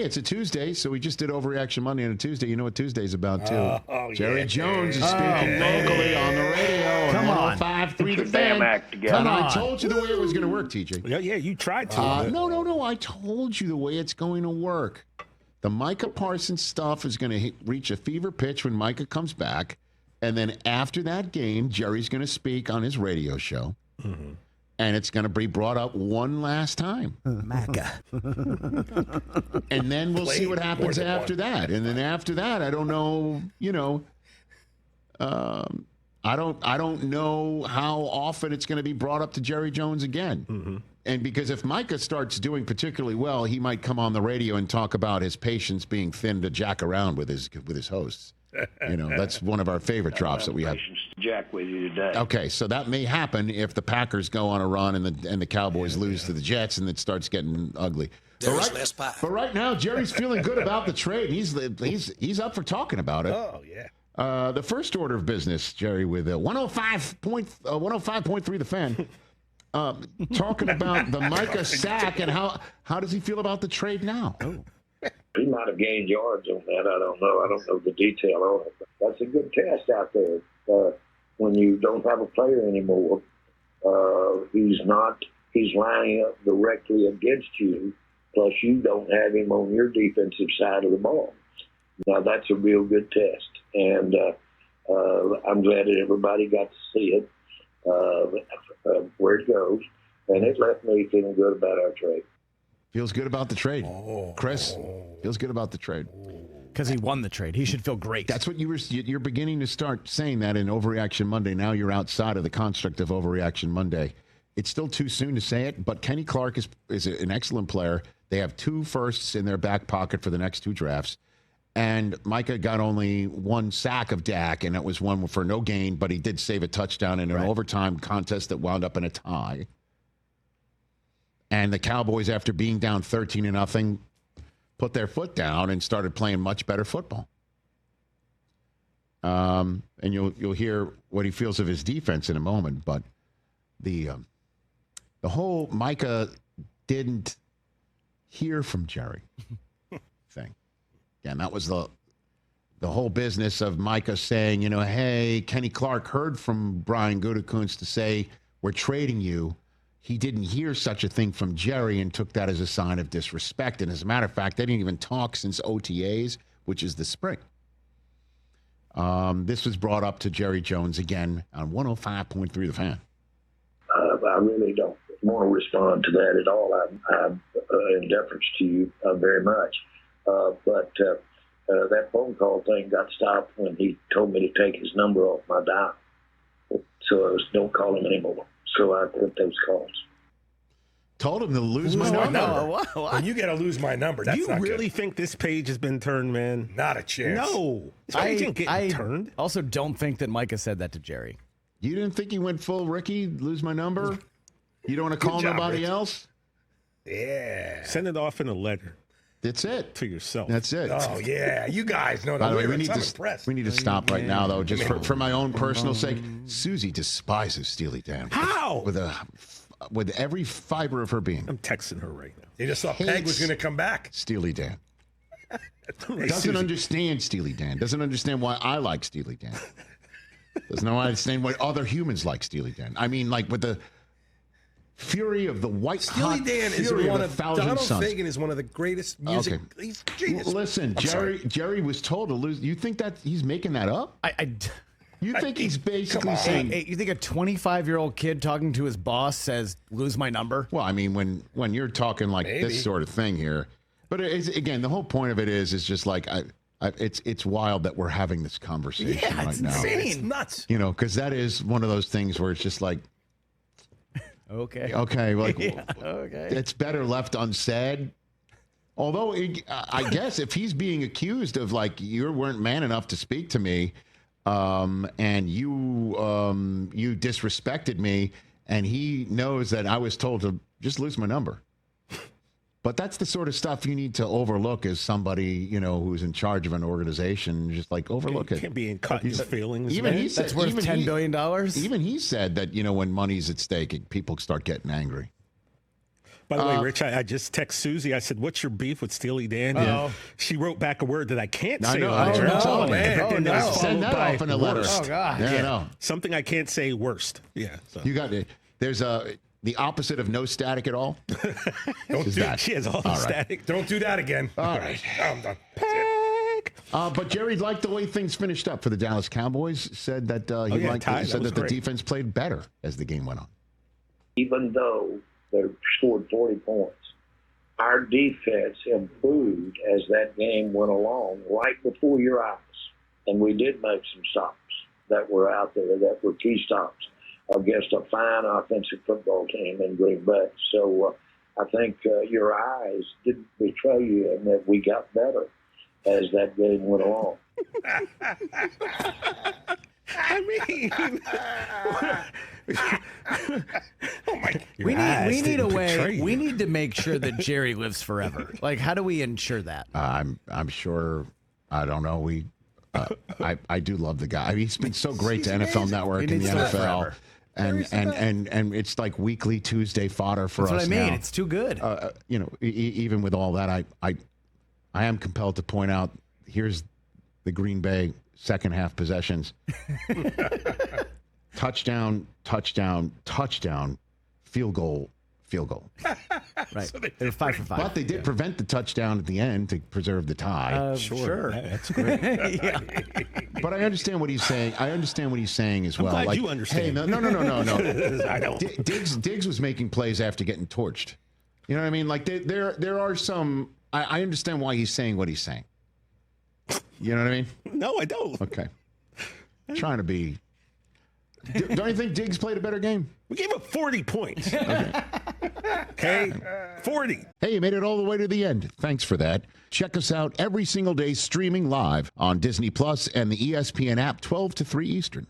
it's a Tuesday, so we just did Overreaction Monday on a Tuesday. You know what Tuesday's about, too. Jerry Jones is speaking locally on the radio. Come on. 105.3 The Damn Fan. act together. Come on. I told you the way it was going to work, TJ. Yeah, you tried to. No. I told you the way it's going to work. The Micah Parsons stuff is going to reach a fever pitch when Micah comes back. And then after that game, Jerry's going to speak on his radio show. Mm-hmm. And it's going to be brought up one last time. Micah. And then we'll see what happens after that. And then after that, I don't know, I don't know how often it's going to be brought up to Jerry Jones again. Mm-hmm. And because if Micah starts doing particularly well, he might come on the radio and talk about his patience being thin to jack around with his hosts. That's one of our favorite drops that we have. Patience to jack with you today. Okay, so that may happen if the Packers go on a run and the Cowboys lose to the Jets and it starts getting ugly. But right now, Jerry's feeling good about the trade. He's up for talking about it. Oh yeah. The first order of business, Jerry, with 105.3 The Fan, talking about the Micah sack and how does he feel about the trade now? Oh. He might have gained yards on that. I don't know. I don't know the detail on it. But that's a good test out there. When you don't have a player anymore, he's lining up directly against you, plus you don't have him on your defensive side of the ball. Now, that's a real good test. And I'm glad that everybody got to see it, where it goes. And it left me feeling good about our trade. Feels good about the trade. Chris, feels good about the trade. Because he won the trade. He should feel great. That's what you're beginning to start saying that in Overreaction Monday. Now you're outside of the construct of Overreaction Monday. It's still too soon to say it, but Kenny Clark is an excellent player. They have 2 firsts in their back pocket for the next 2 drafts. And Micah got only 1 sack of Dak, and it was one for no gain, but he did save a touchdown in an overtime contest that wound up in a tie. And the Cowboys, after being down 13-0, put their foot down and started playing much better football. And you'll hear what he feels of his defense in a moment. But the whole Micah didn't hear from Jerry thing. Again, that was the whole business of Micah saying, hey, Kenny Clark heard from Brian Gutekunst to say, we're trading you. He didn't hear such a thing from Jerry and took that as a sign of disrespect. And as a matter of fact, they didn't even talk since OTAs, which is the spring. This was brought up to Jerry Jones again on 105.3 The Fan. I really don't want to respond to that at all. I'm in deference to you very much. But that phone call thing got stopped when he told me to take his number off my dial. So I don't call him anymore. So I quit those calls. Told him to lose my number. When you got to lose my number, that's not good. You really think this page has been turned, man? Not a chance. No. This page ain't getting turned. Also don't think that Micah said that to Jerry. You didn't think he went full Ricky, lose my number? You don't want to call nobody else? Yeah. Send it off in a letter. That's it. To yourself. That's it. Oh, yeah. You guys know the By the way, lyrics. we need to stop right now, though, just for my own personal sake. Susie despises Steely Dan. How? With every fiber of her being. I'm texting her right now. They just thought Peg was going to come back. Steely Dan. Doesn't understand Steely Dan. Doesn't understand why I like Steely Dan. Doesn't understand why other humans like Steely Dan. I mean, like with the fury of the white Steely hot Dan is fury one of of the thousand Donald suns. Fagen is one of the greatest music. Okay. He's genius. Listen, Jerry was told to lose. You think that he's making that up? You think he's basically saying? Hey, you think a 25-year-old kid talking to his boss says, "Lose my number"? Well, I mean, when you're talking like this sort of thing here, but again, the whole point of it is just like it's wild that we're having this conversation right now. Insane. It's nuts. Because that is one of those things where it's just like. Okay, like okay. It's better left unsaid. Although I guess if he's being accused of like you weren't man enough to speak to me, and you disrespected me, and he knows that I was told to just lose my number. But that's the sort of stuff you need to overlook as somebody, who's in charge of an organization. Just like overlook it. Can't be in cut his feelings. Even he said, that's worth $10 billion. Even he said that when money's at stake, people start getting angry. By the way, Rich, I just text Susie. I said, "What's your beef with Steely Dan?" And she wrote back a word that I can't say. On air. No. Send that off in a letter. Oh, God. Yeah, no. Something I can't say. Worst. Yeah. So. You got it. There's the opposite of no static at all. Don't do that. She has all the static. Don't do that again. All right. I'm done. But Jerry liked the way things finished up for the Dallas Cowboys. Said that the defense played better as the game went on. Even though they scored 40 points, our defense improved as that game went along, right before your eyes. And we did make some stops that were out there that were key stops against a fine offensive football team in Green Bay. So I think your eyes didn't betray you and that we got better as that game went along. I mean, oh my! We need a way. We need to make sure that Jerry lives forever. Like, how do we ensure that? I'm sure. I don't know. I do love the guy. I mean, he's been so great to NFL Network and the NFL. And it's like weekly Tuesday fodder for us. That's what I mean. Now. It's too good. Even with all that, I am compelled to point out. Here's the Green Bay second half possessions. Touchdown, field goal. Right. So they were 5 for 5. But they did prevent the touchdown at the end to preserve the tie. Sure. That's great. But I understand what he's saying. As well. I'm glad you understand. Hey, no. I don't. Diggs was making plays after getting torched. You know what I mean? Like there are some. I understand why he's saying what he's saying. You know what I mean? No, I don't. Okay. Trying to be. Don't you think Diggs played a better game? We gave up 40 points. Okay. 40. Hey, you made it all the way to the end. Thanks for that. Check us out every single day streaming live on Disney Plus and the ESPN app 12 to 3 Eastern.